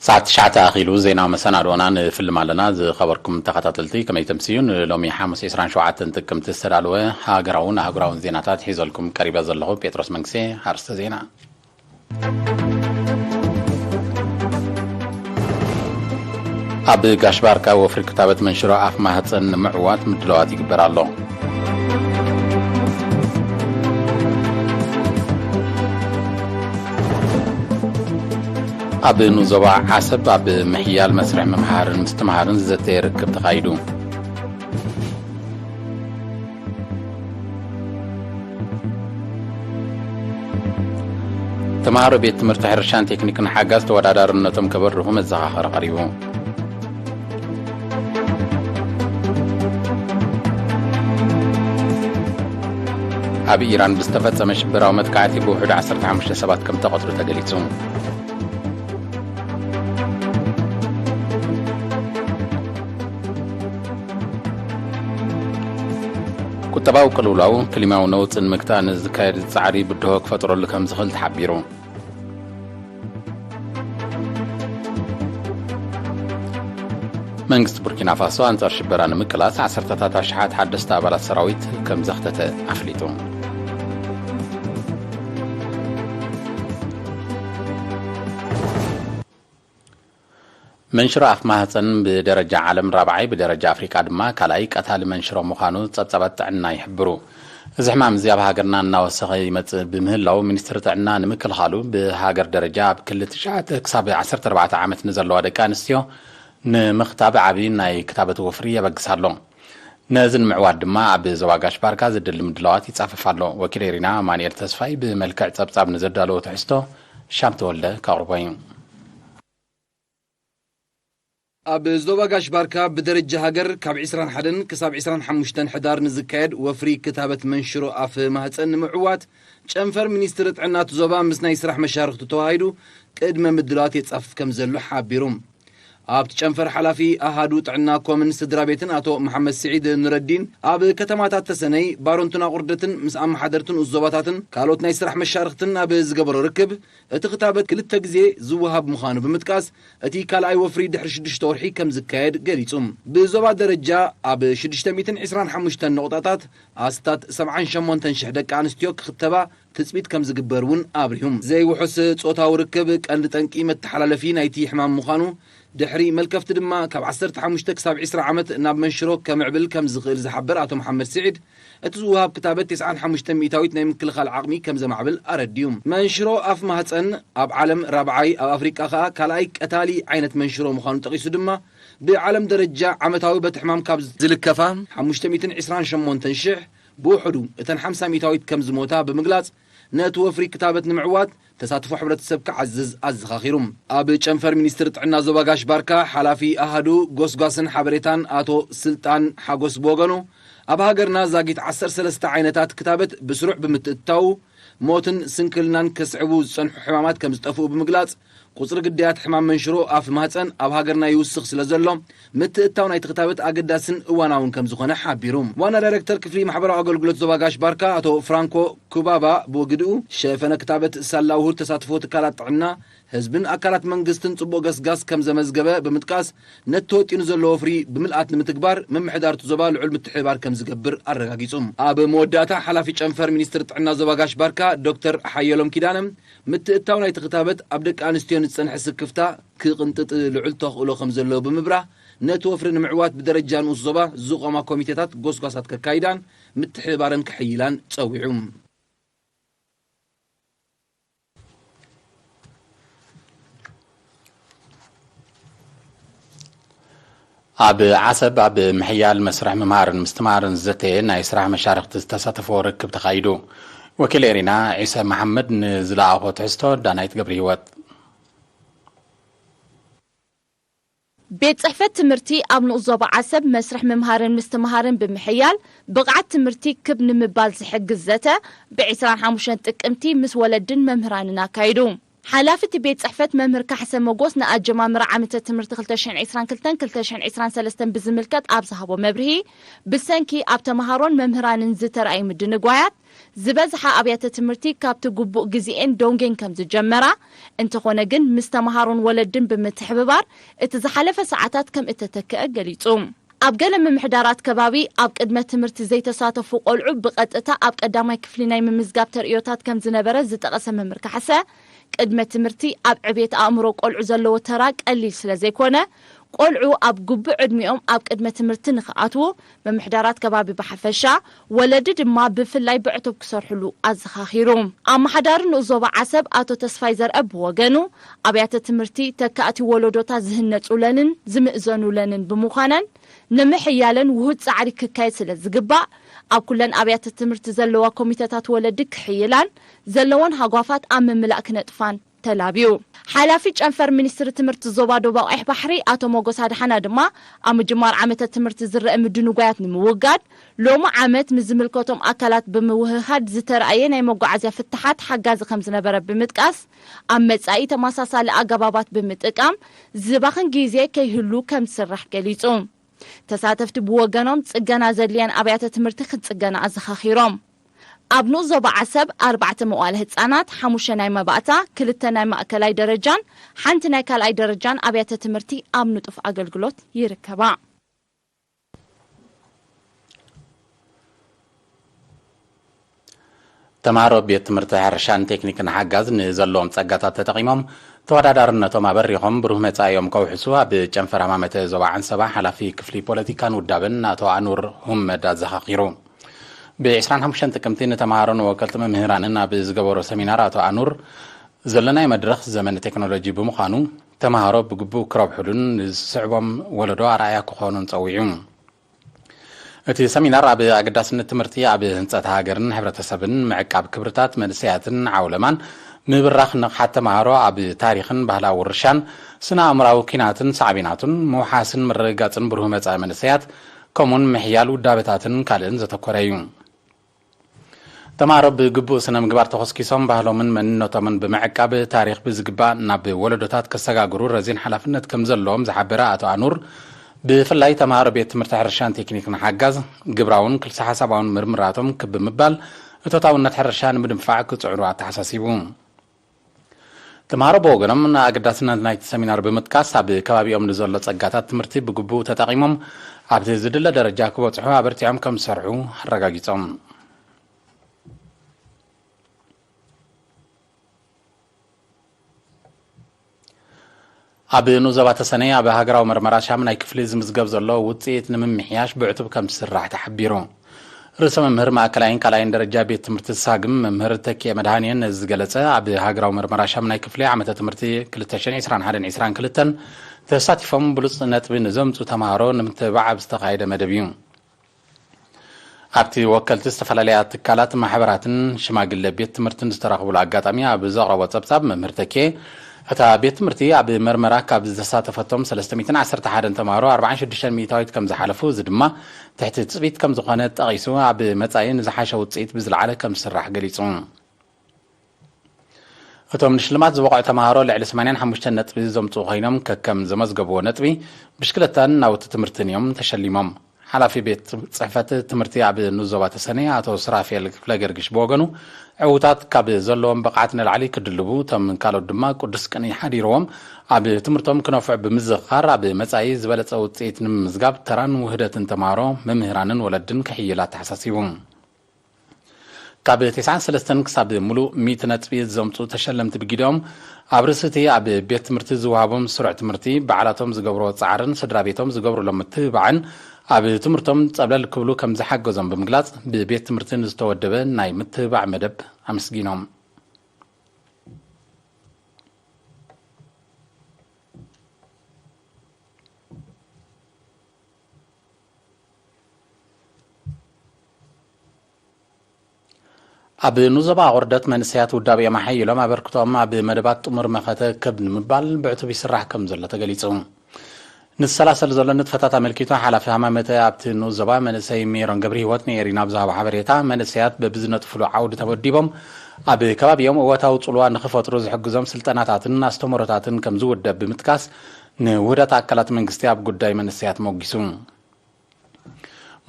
ساعة شعتا أخيلو زينا مسانادونا فيلم علنا خبركم تخطاتلتي كما يتمسيون لومي حامس إسران شوعات انتكم تسترالوه هاقراون زيناتات حيزولكم قريبا زلغو بيتروس منكسي هارست زينا أب قاشباركا وفرق كتابة منشروع أف ماهتن معوات مدلوات يقبر الله أب نوزوبا عسب أب محيال مسرح ممحارن مستمحارن زتير ركب تقايدو تمهارو بيت مرتاح رشان تكنيكن حاجاز تودادار النتم كبرهم الزغاخر قريبو أب إيران بستفاد سمش براومت كاتب وحد 15 سبات كم تقطر تقليتهم كتباو قلولاو كلماو نوتن مكتان زكاير الزعري بدهوك فترة لكم زخل تحبيرو منغست بوركينا فاسو انتر شبران مكلاس 10 شحات حدثت أبالات سراويت كم زختت أفليتو منشر أف ماهتن بدرجة عالم رابعي بدرجة أفريقيا دما كالاي قتال منشر مخانو تصبت عنا يحبرو زحمام زياب هاجرنا ناوسخي مت بمهلاو منستر عنا نمكل خالو بهاجر درجة بكل تشعات كساب 14 عامت نزلوا هذا نستيو نمختاب عبين ناي كتابة وفرية بقصالو نازن معواد دما بزواجاش باركا زد المدلوات يتصاففالو وكريرنا مانير تسفاي بملكع تصاب نزدالو تحستو شام تولده كاروباين أب زواجاش باركا بدرجة هاجر كاب 21 كساب 25 حدار نزكاد وفري كتابة منشرو أف مهتن معوات شنفر منستر عنا تزوبا مسنا يسرح مشارخ تتوهايدو قدم مدلوات يتصف كم زلو حابيروم أب تشنفر حلافي أهادو تعنا كومن سدرابيتن أتو محمد سعيد نردين أب كتماتات تسني بارونتنا قردتن مسام حضرتن الزوباتاتن كالوتنا يسرح مشارختن أب زقبر ركب اتخطابت كل التجزي زوهاب مخانو بمتكاس اتي كالاي وفري دحر شدش تورحي كم زكايد قريتم بزوبا درجة أب شدش تميتن 25 نقطات أستات 7 تنشح دك عنستيوك ختبا تثبيت كم زقبرون أبريهم زي وحس صوتا وركبك أن تنقيمة تحلالفين ايتي حمام مخانو دحري ملكفت دما كاب 15 كساب 10 عامت ناب منشرو كمعبل كم زغير زحبر أتو محمد سعيد اتزوهاب كتابة 95 ميتاويت نايم كل خال عقمي كم زمعبل أرديوم منشرو أف مهتن أب عالم رابعي أو أفريقيا خا كالايك أتالي عينة منشرو مخانو تقيسو دما بعالم درجة عمتاوي بتحمام كاب زلكفا 520 تنشح بوحدو اتن 5 ميتاويت كم زموتا بمقلاص نتوفري كتابة نمعوات تساتفو حبرة السبك عزز أزخاخيرم أب شنفر منستر عنا زواجاش باركا حلافي أهدو غوسغاسن حبريتان أتو سلطان حاغوس بوغانو أب هاجرنا زاقيت 10 عينتات كتابة بسرع بمتتاو موتن سنكلنان كسعبو صنحو حمامات كمزطفو بمقلاص قصر قديات حمام منشرو أف مهتن أب هاجرنا يوسخ سلازلو متتاو نايت كتابة أقداسن واناون كمزخونا حابيروم وانا دايركتر كفلي محبرة أقول زواجاش باركا أتو فرانكو كوبابا بوغدو شايفنا كتابة سلاوهو تساتفو تكالات عنا هزبن أكالات منقستن صبو قاس كم زمزقبة بمتكاس نتوت ينزلو فري بملقات نمتكبار ممحدار تزوبال علم التحبار كم زقبر الرقاقيسوم أب موداتا حلافي شنفر منستر عنا زواجاش باركا دكتور حيالوم كيدانم متتاو نايت كتابة أبدك أنستيون تسنحس كفتا كقنطط لعل تخلو خمزلو بمبرا نتوفر معوات بدرجة نصبا زوقما كوميتيتات غوسغاسات ككايدان متحبارن كحيلان تصويعهم أب عسب أب محيال مسرح ممارن مستمارن زتين ناي سرح مشارخ تستساتفو ركب تقايدو وكيل إرينا عيسى محمد نزلاعو تحستو دانايت قبريوات بيت صحفة تمرتي أبنو زوبا عسب مسرح ممهارن مستمهارن بمحيال بقعة تمرتي كبن مبال زحق الزتا ب25 تقمتي مس ولدن ممهراننا كايدو حلافة بيت صحفت ممر كحسن مقوس نأجمامر عامة تمرت 2022-2023 بزملكت أبزهابو مبرهي بسنكي أبتمهارون ممهران زتر أي مدن قوايات زبزحة أبيات تمرتي كابت قبو جزئين دونجين كم زجمرة انت خونجن مستمهارون ولدن بمتحببار اتزحلف ساعتات كم اتتكأ قليتوم أبقى من محدارات كبابي أبقى قدمة تمرت زي تصاتف وقلعو بقطتا أبقى قدامي كفليناي من مزقاب ترئيوتات كم زنبرة زتقسم ممر كحسة قدمة تمرتي أب عبيت أمرو قلعو زلو تراك قليل سلازيكونا قلعو أب قبع عدميهم أب قدمة تمرتي نخاطو من محدارات كبابي بحفشة ولدد ما بفلاي بعتو بكسر حلو أزخاخيروم أما حدار نوزوبا عسب آتو تسفايزر أب وغنو أبيات تمرتي تكأتي ولودوتا زهنت أولانن زمئزون أولانن بمخانن نمحيالن وهود سعري كاي سلازقبا أب كلن أبيات التمرت زلوا كوميتات ولدك حيلان زلوان هاقوافات أم ملاك نطفان تلابيو حلافي جنفر منستر تمرت زوبادو بقايح بحري آتو موغوس هاد حنا دما أم جمار عامة التمرت زرق مدنو قايات نموقات لوما عامة مزملكوتم أكلات بموههاد زتر أينا يموقع عزيا فتحات حقاز خمس نبرة بمتقاس أم متساي تماساسا لأقبابات بمتقام زباخن جيزي كيهلو كم سرح قليتهم تساتفت بوغنوم صقنا زليان أبيات تمرتي خصقنا أزخاخيروم أبنو زوبا عسب 4 مؤال هتصانات 5 ناي مباتا 2 ناي مأكلاي درجان حنت ناي كالاي درجان أبيات تمرتي أبنو طف أقلقلوت يركبا تمارو بيت تمرت حرشان تكنيك نحجز نزلهم تصقاتات تتقيمهم ተወዳዳርነቶም ኣበሪኾም ብሩህ መጻእዮም ከውሕሱ ኣብ ጨንፈር ሃማመተ ዞባ ዓንሰባ ሓላፊ ክፍሊ ፖለቲካን ውዳብን ኣቶ ኣኑር ሁመድ ኣዘኻኺሩ ብ25 ጥቅምቲ ንተምሃሮን ወከልቲ መምህራንን ኣብ ዝገበሮ ሰሚናር ኣቶ ኣኑር ዘለናይ መድረኽ ዘመን ቴክኖሎጂ ብምዃኑ ተምሃሮ ብግቡእ ክረብሑሉን ዝስዕቦም ወለዶ ኣርኣያ ክኾኑን ፀዊዑ እቲ ሰሚናር ኣብ ኣገዳስነት ትምህርቲ ኣብ ህንፀት ሃገርን ሕብረተሰብን ምዕቃብ ክብርታት መንስያትን ዓውለማን ምብራኽ ንቕሓት ተምሃሮ ኣብ ታሪኽን ባህላዊ ውርሻን ስነ ኣእምራዊ ኪናትን ሳዕቢናትን ምውሓስን ምርግጋፅን ብሩህ መጻኢ መንስያት ከምኡን ምሕያል ውዳበታትን ካልእን ዘተኮረ እዩ ተምሃሮ ብግቡእ ስነ ምግባር ተኸስኪሶም ባህሎምን መንነቶምን ብምዕቃብ ታሪኽ ብዝግባእ ናብ ወለዶታት ከሰጋግሩ ረዚን ሓላፍነት ከም ዘለዎም ዝሓበረ ኣቶ ኣኑር ብፍላይ ተምሃሮ ቤት ትምህርቲ ሕርሻን ቴክኒክን ሓጋዝ ግብራውን ክልሲ ሓሳባውን ምርምራቶም ክብምባል እቶታውነት ሕርሻ ንምድንፋዕ ክፅዕሩ ኣተሓሳሲቡ ተምሃሮ ብወገኖም ንኣገዳስነት ናይቲ ሰሚናር ብምጥቃስ ኣብ ከባቢኦም ንዘሎ ጸጋታት ትምህርቲ ብግቡእ ተጠቒሞም ኣብቲ ዝድለ ደረጃ ክበጽሑ ኣበርቲዖም ከም ዝሰርሑ ኣረጋጊጾም ኣብ ኑዘባ ተሰነይ ኣብ ሃገራዊ መርመራ ሻምናይ ክፍሊ ዝምዝገብ ዘሎ ውፅኢት ንምምሕያሽ ብዕቱብ ከም ዝስራሕ ተሓቢሩ ርዕሰ መምህር ማእከላይን ካልኣይን ደረጃ ቤት ትምህርቲ ሳግም መምህር ተኪየ መድሃንየን ዝገለጸ ኣብ ሃገራዊ መርመራ ሻምናይ ክፍሊ ዓመተ ትምህርቲ 2021-2022 ተሳቲፎም ብሉፅ ነጥቢ ንዘምፁ ተምሃሮ ንምትባዕ ኣብ ዝተኻየደ መደብ እዩ ኣብቲ ወከልቲ ዝተፈላለያ ትካላት ማሕበራትን ሽማግለ ቤት ትምህርትን ዝተረኸቡሉ ኣጋጣሚ ኣብ ዘቕረቦ ጸብጻብ መምህር ተኪየ እታ ቤት ትምህርቲ ኣብ መርመራ ካብ ዝተሳተፈቶም 311 ተምሃሮ 46 ሚእታዊት ከም ዝሓለፉ እዚ ድማ ትሕቲ ፅቢት ከም ዝኾነ ጠቒሱ ኣብ መጻኢ ንዝሓሸ ውፅኢት ብዝለዓለ ከም ዝስራሕ ገሊጹ እቶም ንሽልማት ዝበቕዑ ተምሃሮ ልዕሊ 85 ነጥቢ ዘምፅኡ ኮይኖም ከከም ዘመዝገብዎ ነጥቢ ብሽክለታን ናውቲ ትምህርትን እዮም ተሸሊሞም ሓላፊ ቤት ጽሕፈት ትምህርቲ ኣብ ኑዞባ ተሰነይ ኣቶ ስራፌል ክፍለገርግሽ ብወገኑ ዕውታት ካብ ዘለዎም ብቕዓት ንላዕሊ ክድልቡ እቶም ካልኦት ድማ ቅዱስ ቅኒ ሓዲሮዎም ኣብ ትምህርቶም ክነፍዑ ብምዝኻር ኣብ መጻኢ ዝበለፀ ውፅኢት ንምምዝጋብ ተራን ውህደትን ተምሃሮ መምህራንን ወለድን ክሕይላ ተሓሳሲቡ ካብ 93 ክሳብ ሙሉእ 100 ነጥቢ ዘምፁ ተሸለምቲ ብጊዶም ኣብ ርእስቲ ኣብ ቤት ትምህርቲ ዝወሃቦም ስሩዕ ትምህርቲ በዓላቶም ዝገብሮ ጻዕርን ስድራ ቤቶም ዝገብሩሎም ምትብባዕን ኣብ ትምህርቶም ጸብለል ክብሉ ከም ዝሓገዞም ብምግላጽ ብቤት ትምህርቲ ዝተወደበ ናይ ምትብባዕ መደብ ኣመስጊኖም ኣብ ኑዘባ ቁርደት መንስያት ውዳብ እዮም ሓይሎም ኣበርክቶም ኣብ መደባት ጥሙር መኸተ ከብ ንምባል ብዕቱብ ይስራሕ ከም ዘሎ ተገሊጹ ንሰላሰል ዘሎ ንጥፈታት ኣመልኪቱ ሓላፊ ሃማመተ ኣብቲ ኑዘባ መንእሰይ ሜሮን ገብሪ ህይወት ነይሪና ብዛሃቦ ሓበሬታ መንእሰያት በብዝነጥፍሉ ዓውዲ ተወዲቦም ኣብ ከባቢኦም እወታዊ ጽልዋ ንኽፈጥሩ ዝሕግዞም ስልጠናታትን ኣስተምህሮታትን ከም ዝውደብ ብምጥቃስ ንውህደት ኣካላት መንግስቲ ኣብ ጉዳይ መንስያት ሞጊሱ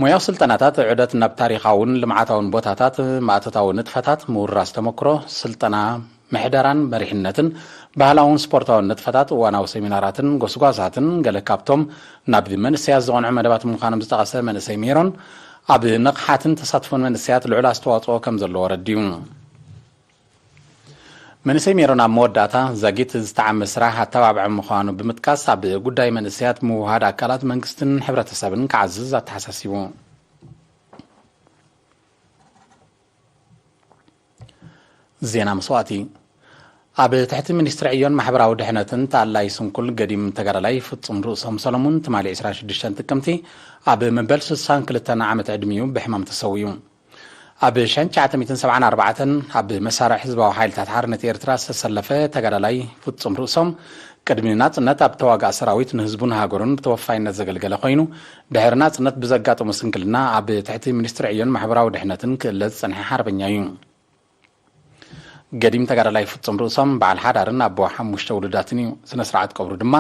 ሞያው ስልጠናታት ዑደት ናብ ታሪኻውን ልምዓታውን ቦታታት ማእተታዊ ንጥፈታት ምውራስ ተመክሮ ስልጠና ምሕደራን መሪሕነትን ባህላውን ስፖርታውን ንጥፈታት እዋናዊ ሴሚናራትን ጎስጓሳትን ገለ ካብቶም ናብ መንስያት ዝቐንዑ መደባት ምዃኖም ዝጠቐሰ መንእሰይ ሜሮን ኣብ ንቕሓትን ተሳትፎን መንስያት ልዑል ኣስተዋጽኦ ከም ዘለዎ ረዲዩ መንእሰይ ሜሮን ኣብ መወዳእታ ዘጊት ዝተዓመ ስራሕ ኣተባብዐ ምዃኑ ብምጥቃስ ኣብ ጉዳይ መንስያት ምውሃድ ኣካላት መንግስትን ሕብረተሰብን ክዓዝዝ ኣተሓሳሲቡ ዜና መስዋእቲ ኣብ ትሕቲ ሚኒስትሪ ዕዮን ማሕበራዊ ድሕነትን ተኣላይ ስንኩል ገዲም ተጋዳላይ ፍጹም ርእሶም ሰሎሙን ትማሊ 26 ጥቅምቲ ኣብ መበል 62 ዓመት ዕድሚኡ ብሕማም ተሰውዩ ኣብ 1974 ኣብ መሳርሒ ህዝባዊ ሓይልታት ሓርነት ኤርትራ ዝተሰለፈ ተጋዳላይ ፍጹም ርእሶም ቅድሚ ናጽነት ኣብ ተዋጋእ ሰራዊት ንህዝቡን ሃገሩን ብተወፋይነት ዘገልገለ ኮይኑ ድሕሪ ናጽነት ብዘጋጠሙ ስንክልና ኣብ ትሕቲ ሚኒስትሪ ዕዮን ማሕበራዊ ድሕነትን ክእለዝ ጸንሐ ሓርበኛ እዩ ገዲም ተጋዳላይ ፍጹም ርእሶም በዓል ሓዳርን ኣቦ 5 ውሉዳትን እዩ ስነ ስርዓት ቀብሩ ድማ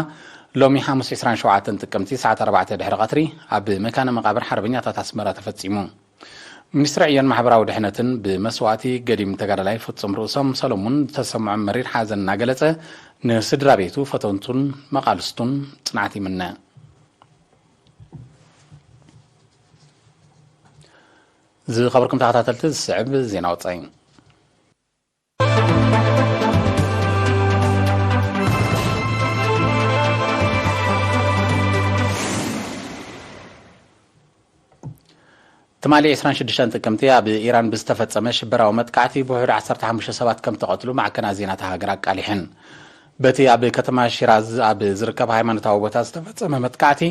ሎሚ 27 ጥቅምቲ ሰዓት 4 ድሕሪ ቀትሪ ኣብ መካነ መቃብር ሓርበኛታት ኣስመራ ተፈጺሙ ሚኒስትሪ ዕዮን ማሕበራዊ ድሕነትን ብመስዋእቲ ገዲም ተጋዳላይ ፍጹም ርእሶም ሰሎሙን ተሰምዖ መሪር ሓዘን እናገለጸ ንስድራ ቤቱ ፈተንቱን መቃልስቱን ጽንዓት ይምነ ዝኸበርኩም ተኸታተልቲ ዝስዕብ ዜና ወጻኢ تمالي 26 ጥቅምቲ ኣብ ኢራን ብዝተፈጸመ ሽበራዊ መጥቃዕቲ ብውሕድ 15 ሰባት ከም ተቐትሉ ማዕከና ዜናታት ሃገር ኣቃሊሕን በቲ ኣብ ከተማ ሽራዝ ኣብ ዝርከብ ሃይማኖታዊ ቦታ ዝተፈጸመ መጥቃዕቲ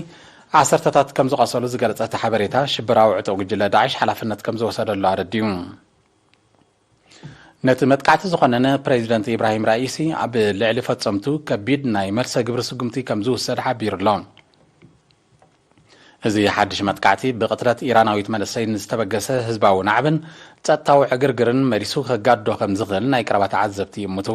ዓሰርተታት ከም ዝቆሰሉ ዝገልጸ ሓበሬታ ሽበራዊ ዕጡቕ ጉጅለ ዳዕሽ ሓላፍነት ከም ዝወሰደሉ ኣረዲዩ ነቲ መጥቃዕቲ ዝኾነነ ፕሬዚደንት ኢብራሂም ራኢሲ ኣብ ልዕሊ ፈጸምቱ ከቢድ ናይ መልሰ ግብሪ ስጉምቲ ከም ዝውሰድ ሓቢሩሎ እዚ ሓድሽ መጥቃዕቲ ብቅትረት ኢራናዊት መንእሰይ ዝተበገሰ ህዝባዊ ናዕብን ጸጥታዊ ዕግርግርን መሪሱ ከጋዶ ከም ዝኽእል ናይ ቀረባት ዓዘብቲ ይምቱ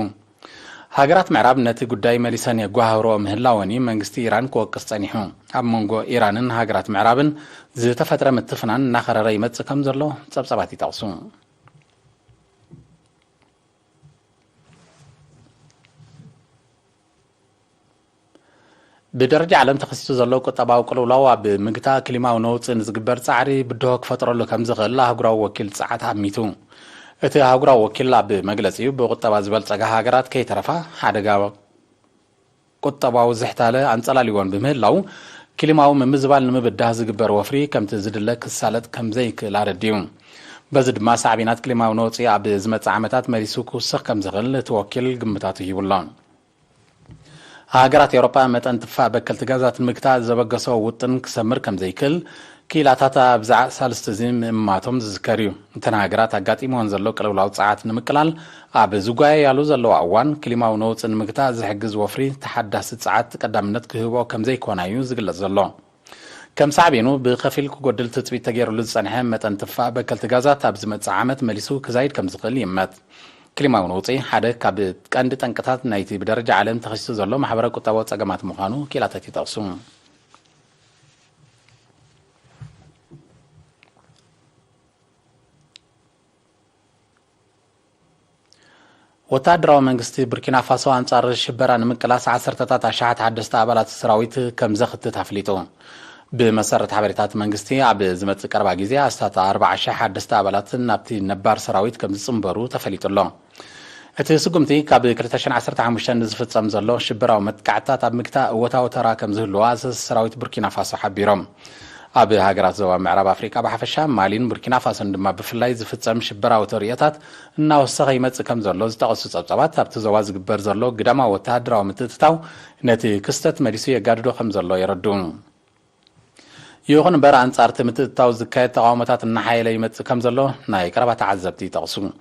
ሃገራት ምዕራብ ነቲ ጉዳይ መሊሰን የጓህሮ ምህላወኒ መንግስቲ ኢራን ክወቅስ ጸኒሑ ኣብ መንጎ ኢራንን ሃገራት ምዕራብን ዝተፈጥረ ምትፍናን እናኸረረ ይመጽእ ከም ዘሎ ጸብጸባት ይጠቕሱ بدرجة عالم تخصص زلوا كتابة وكلوا لوا بمقطع كلمة ونوت نزجبر تعري بدوك فترة له كم زغل هجرا وكيل ساعتها ميتون إتى هجرا وكيل بمجلسي بكتابة زبل تجاه هجرات كي ترفع حدا جا كتابة وزحتاله عن صلاليون بمهل لو كلمة ومن مزبال نمبدها زجبر وفري كم تزيد لك السالت كم زيك العرديون بزد ما صعبينات كلمة ونوت يا بزمت عمتات مريسوك وسخ كم زغل توكيل جمتاته يولان هاجرات أوروبا متى تفا بكل تجازات المقطع زبقصوا وطن كسمر كم زي كل كيلاتاتا بزع سالستزين ماتهم ذكريو انتنا هاجرات هاجات إيمان زلوك لو لو ساعات نمكلال عب زوجاي يالو زلوا عوان كلمة ونوت المقطع زحجز وفري تحدث ساعات قدامنت كهوا كم زي كونايو زقل زلوا كم صعبينو بخفيل كقدل تثبيت تغيير للصنحة متى تفا بكل تجازات أبزمت عامت مليسو كزايد كم زقل يمات كلمة ونوتي حدا كابت كان تنقطات نايتي بدرجة عالم تخصص زلوا محبرة كتابات أجمعات مخانو كلا تاتي تقسم وتادروا منجستي بركينا فاسو أنصار الشبران من كلاس 10 أشعة حدثت أبلات السراويت كم زخت تحفليتو بمسارة حبريتات منجستي عب زمت كربع جزية أستاتا 14 حدثت أبلات نبتي نبار سراويت كم زصنبرو تفليتو الله أتى سقمتي كاب كرتشن 15 نزفت زمزلو شبراو متكعتات أب مكتا وتاو ترا كم زهلو أساس سراويت بوركينا فاسو حبيرم أب هاجرات زوا معرب أفريقيا بحفشة مالين بوركينا فاسو عندما بفلاي زفت زم شبراو ترياتات إنه الصغي مت كم زلو زتقصص أبطابات أب تزواج جبر زلو قدما وتادرا ومتتتاو نتي كستت مريسية قادرو خم زلو يردون يوغن برا أنصار تمتتاو زكاية تقاومتات النحايلة يمت كم زلو ناي كربات عزبتي تقصون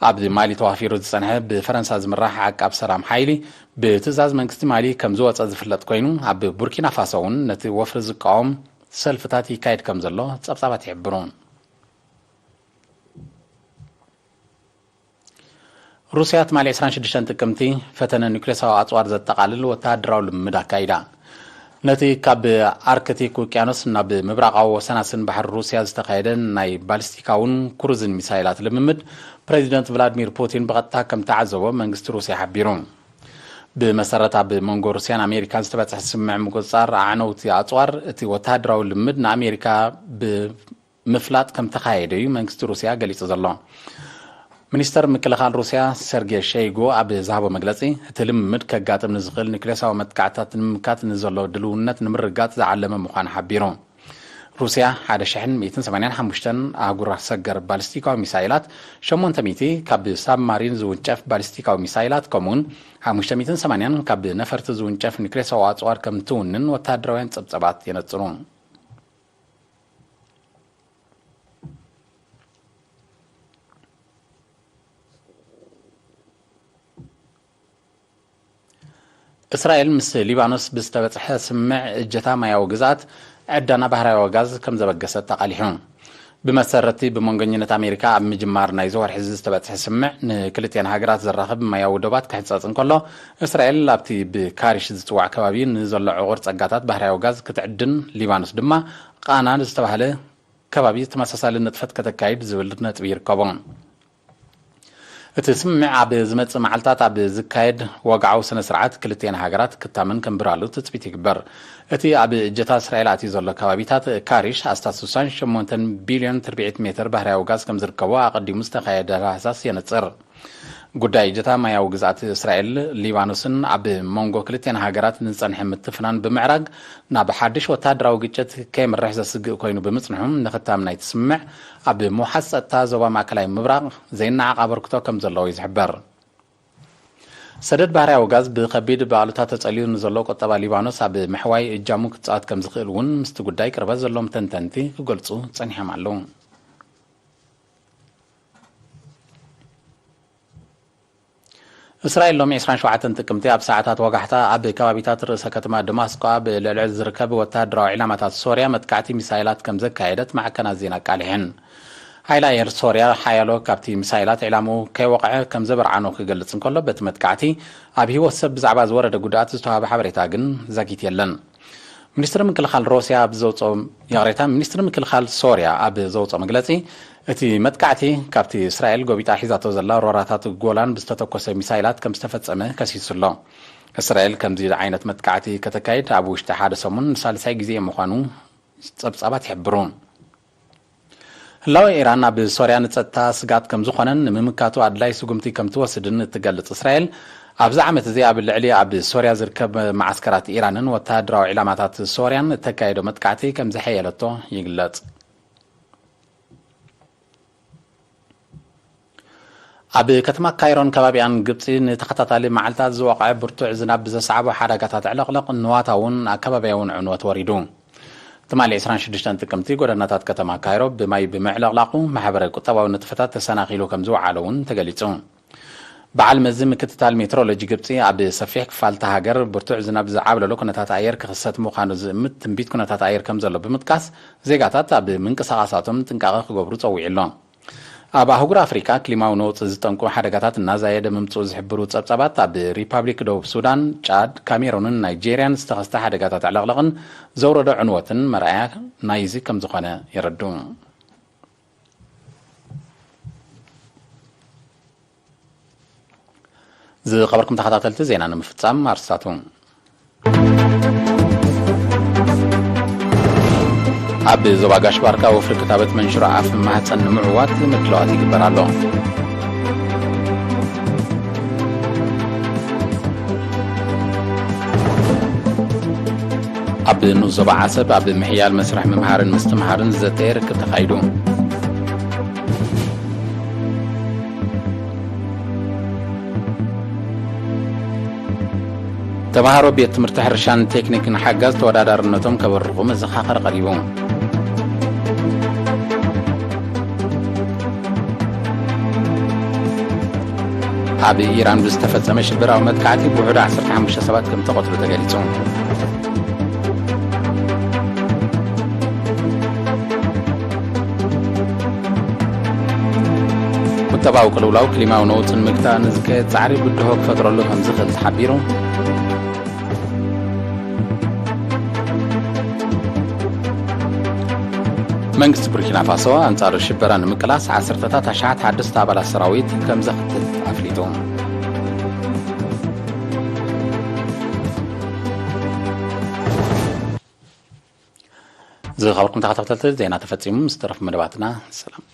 عبد مالي توافيرو السنة بفرنسا زمراح عقاب سلام حيلي بتزاز منكستي مالي كم زوات أزفلت كوينو عبد بوركينا فاسون نتي وفرز القوم سلفتاتي كايد كم زلو تصابصابات يعبرون روسيا تمالي 26 ጥቅምቲ ፈተነ ኒውክሌራዊ ኣጽዋር ዘጠቃልል ወተሃደራዊ ልምምድ ኣካይዳ ነቲ ካብ ኣርክቲክ ውቅያኖስ ናብ ምብራቃዊ ወሰናስን ባሕሪ ሩስያ ዝተካየደ ናይ ባሊስቲካውን ክሩዝን ሚሳይላት ልምምድ ፕሬዚደንት ቭላድሚር ፑቲን ብቐጥታ ከም ተዓዘቦ መንግስቲ ሩስያ ሓቢሩ ብመሰረት ኣብ መንጎ ሩስያን ኣሜሪካን ዝተበጽሐ ስምዕ ምቁጽጻር ዓነውቲ ኣጽዋር እቲ ወተሃደራዊ ልምምድ ንኣሜሪካ ብምፍላጥ ከም ተካየደ እዩ መንግስቲ ሩስያ ገሊጹ ዘሎ ሚኒስተር ምክልኻል ሩስያ ሰርጌይ ሸይጉ ኣብ ዝሃቦ መግለጺ እቲ ልምምድ ከጋጥም ንዝኽእል ኒውክሌራዊ መጥቃዕትታት ንምምካት ንዘሎ ድልውነት ንምርጋጽ ዝዓለመ ምዃኑ ሓቢሩ ሩስያ 1185 ኣህጉር ሰገር ባሊስቲካዊ ሚሳይላት 800 ካብ ሳብማሪን ዝውንጨፍ ባሊስቲካዊ ሚሳይላት ከምኡውን 580 ካብ ነፈርቲ ዝውንጨፍ ኒውክሌራዊ ኣጽዋር ከም ትውንን ወተሃደራውያን ጸብጸባት የነጽሩ እስራኤል ምስ ሊባኖስ ብዝተበጽሐ ስምዕ እጀታ ማያዊ ግዛት ዕዳና ባህራዊ ጋዝ ከም ዘበገሰት ተቃሊሑ ብመሰረቲ ብመንገኝነት ኣሜሪካ ኣብ ምጅማር ናይ ዘወርሒ ዝተበጽሐ ስምዕ ንክልቲአን ሃገራት ዘራኽብ ማያዊ ዶባት ክሕጸጽ እንከሎ እስራኤል ኣብቲ ብካሪሽ ዝጽዋዕ ከባቢ ንዘሎ ዕቑር ጸጋታት ባህራዊ ጋዝ ክትዕድን ሊባኖስ ድማ ቃና ዝተባህለ ከባቢ ተመሳሳሊ ንጥፈት ከተካይድ ዝብል ነጥቢ ይርከቦ እቲ ስምዕ ኣብ ዝመጽእ መዓልታት ኣብ ዝካየድ ወግዓዊ ስነ ስርዓት ክልቲአን ሃገራት ክታመን ከምብራሉ ትጽቢት ይግበር እቲ ኣብ እጀታ እስራኤል ኣትዩ ዘሎ ከባቢታት ካሪሽ ኣስታት 68 ቢልዮን ትርቢዒት ሜትር ባህራዊ ጋዝ ከም ዝርከቦ ኣቐዲሙ ዝተካየደ ሃሳስ የነጽር ጉዳይ እጀታ ማያዊ ግዛት እስራኤል ሊባኖስን ኣብ መንጎ ክልቲአን ሃገራት ንጸንሐ ምትፍናን ብምዕራግ ናብ ሓድሽ ወተሃደራዊ ግጭት ከይምርሕ ዘስግእ ኮይኑ ብምጽንሖም ንኽታም ናይ ትስምዕ ኣብ ምውሓዝ ጸጥታ ዞባ ማእከላይ ምብራቕ ዘይነዓቕ ኣበርክቶ ከም ዘለዎ ይዝሕበር ሰደድ ባህራዊ ጋዝ ብከቢድ በዓሉታት ተጸሊዩ ንዘሎ ቆጠባ ሊባኖስ ኣብ ምሕዋይ እጃሙ ክጻወት ከም ዝኽእል እውን ምስቲ ጉዳይ ቅርበት ዘሎም ተንተንቲ ክገልጹ ጸኒሖም ኣለዉ እስራኤል ሎሚ 27 ጥቅምቲ ኣብ ሰዓታት ወጋሕታ ኣብ ከባቢታት ርእሰ ከተማ ደማስቆ ብልዕልዕ ዝርከብ ወተሃደራዊ ዕላማታት ሶርያ መጥቃዕቲ ሚሳይላት ከም ዘካየደት ማዕከናት ዜና ቃሊሕን ሃይላ ኣየር ሶርያ ሓያሎ ካብቲ ሚሳይላት ዕላሙ ከይወቕዐ ከም ዘበርዓኖ ክገልጽ እንከሎ በቲ መጥቃዕቲ ኣብ ህይወት ሰብ ብዛዕባ ዝወረደ ጉድኣት ዝተዋሃበ ሓበሬታ ግን ዘጊት የለን ሚኒስትር ምክልኻል ሩስያ ኣብ ዘውፅኦ ያቕሬታ ሚኒስትር ምክልኻል ሶርያ ኣብ ዘውፅኦ መግለጺ እቲ መጥቃዕቲ ካብቲ እስራኤል ጎቢጣ ሒዛቶ ዘላ ሮራታት ጎላን ብዝተተኮሰ ሚሳይላት ከም ዝተፈጸመ ከሲሱሎ እስራኤል ከምዚ ዓይነት መጥቃዕቲ ከተካይድ ኣብ ውሽጢ ሓደ ሰሙን ንሳልሳይ ግዜ ምዃኑ ጸብጻባት ይሕብሩ ህላዊ ኢራን ኣብ ሶርያ ንጸጥታ ስጋት ከም ዝኾነን ንምምካቱ ኣድላይ ስጉምቲ ከም ትወስድን እትገልጽ እስራኤል ኣብዚ ዓመት እዚ ኣብ ልዕሊ ኣብ ሶርያ ዝርከብ ማዓስከራት ኢራንን ወተሃደራዊ ዕላማታት ሶርያን እተካየዶ መጥቃዕቲ ከም ዝሐየለቶ ይግለጽ ኣብ ከተማ ካይሮን ከባቢያን ግብጺ ንተኸታታሊ መዓልታት ዝወቕዐ ብርቱዕ ዝናብ ብዘሰዓቦ ሓደጋታት ዕለቕለቕ ንዋታውን ኣከባቢያውን ዕንወት ወሪዱ ትማሊ 26 ጥቅምቲ ጎደናታት ከተማ ካይሮ ብማይ ብምዕለቕላቑ ማሕበራዊ ቁጠባዊ ንጥፈታት ተሰናኺሉ ከም ዝወዓለ እውን ተገሊጹ በዓል መዚ ምክትታል ሜትሮሎጂ ግብጺ ኣብ ሰፊሕ ክፋልታ ሃገር ብርቱዕ ዝናብ ዝዓብለሎ ኩነታት ኣየር ክኽሰት ምዃኑ ዝእምት ትንቢት ኩነታት ኣየር ከም ዘሎ ብምጥቃስ ዜጋታት ኣብ ምንቅስቓሳቶም ጥንቃቐ ክገብሩ ጸዊዑሎ ኣብ ኣህጉር ኣፍሪካ ክሊማዊ ነውፂ ዝጠንቁ ሓደጋታት እናዛየደ ምምጽኡ ዝሕብሩ ጸብጻባት ኣብ ሪፓብሊክ ደቡብ ሱዳን ጫድ ካሜሩንን ናይጄርያን ዝተኸስተ ሓደጋታት ዕለቕለቕን ዘውረዶ ዕንወትን መርኣያ ናይዚ ከም ዝኾነ የረዱ ዝኸበርኩም ተኸታተልቲ ዜና ንምፍጻም ኣርስታቱ ኣብ ዞባ ጋሽ ባርካ ወፍሪ ክታበት መንሽሮ ኣፍ ማህፀን ንምዕዋት ምድለዋት ይግበር ኣሎ ኣብ ዞባ ዓሰብ ኣብ ምሕያል መስርሕ ምምሃርን ምስትምሃርን ዘተየር ተኻይዱ ተማሃሮ ቤት ትምህርቲ ሕርሻን ቴክኒክን ሓጋዝ ተወዳዳርነቶም ከበርቑ መዘኻኸር ቀሪቡ ኣብ ኢራን ብዝተፈጸመ ሽብራዊ መጥቃዕቲ ብውሑድ 15 ሰባት ከም ተቐትሉ ተገሊጹ ቁጠባዊ ቅልውላው ክሊማዊ ነውጥን ምግታን ዝካየድ ፃዕሪ ብድሆ ክፈጥረሉ ከም ዝኽእል ተሓቢሩ መንግስቲ ቡርኪና ፋሶ አንጻር ሽበራ ንምቅላስ 10 ኣሽሓት ሓደስቲ ኣባላት ሰራዊት ከም ዘኽትት ኣፍሊጡ ዝኸበርኩም ተኸታተልቲ ዜና ተፈጺሙ ምስ ተረፍ መደባትና ሰላም